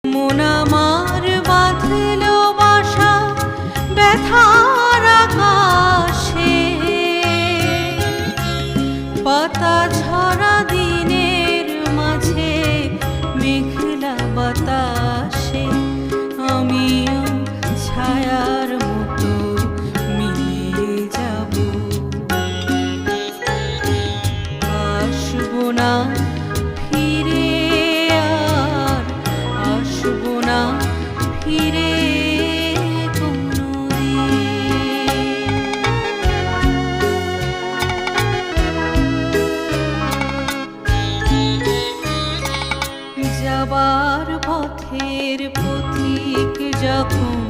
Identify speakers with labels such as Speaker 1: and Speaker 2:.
Speaker 1: মন আমার বাঁধল বাসা ব্যথার আকাশে, পাতা ঝরা দিনের মাঝে মেঘলা বাতাসে আমিও ছায়ার মতো মিলিয়ে যাব। আসবো না ফিরে, আর আসবো না ফিরে যাবার পথের পথিক যখন